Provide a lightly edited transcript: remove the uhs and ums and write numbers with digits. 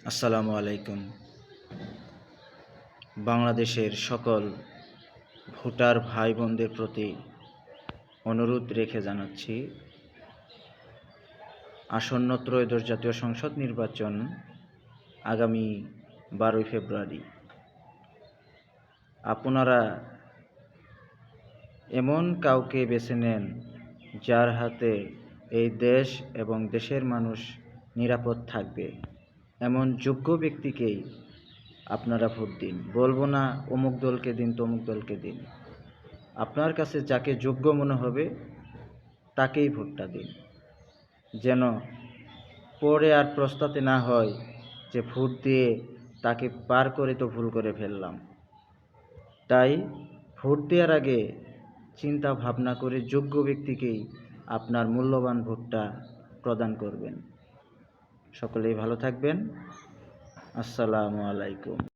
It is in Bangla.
আসসালামু আলাইকুম। বাংলাদেশের সকল ভোটার ভাই বোনদের প্রতি অনুরোধ রেখে জানাচ্ছি, আসন্ন ত্রয়োদশ জাতীয় সংসদ নির্বাচন আগামী 12 ফেব্রুয়ারি। আপনারা এমন কাউকে বেছে নেন যার হাতে এই দেশ এবং দেশের মানুষ নিরাপদ থাকবে, এমন যোগ্য ব্যক্তিকেই আপনারা ভোট দিন। বলবো না অমুক দলকে দিন তমুক দলকে দিন, আপনার কাছে যাকে যোগ্য মনে হবে তাকেই ভোটটা দিন, যেন পরে আর প্রস্তাতে না হয় যে ভোট দিয়ে তাকে পার করে তো ভুল করে ফেললাম। তাই ভোট দেওয়ার আগে চিন্তা ভাবনা করে যোগ্য ব্যক্তিকেই আপনার মূল্যবান ভোটটা প্রদান করবেন। সকলেই ভালো থাকবেন। আসসালামু আলাইকুম।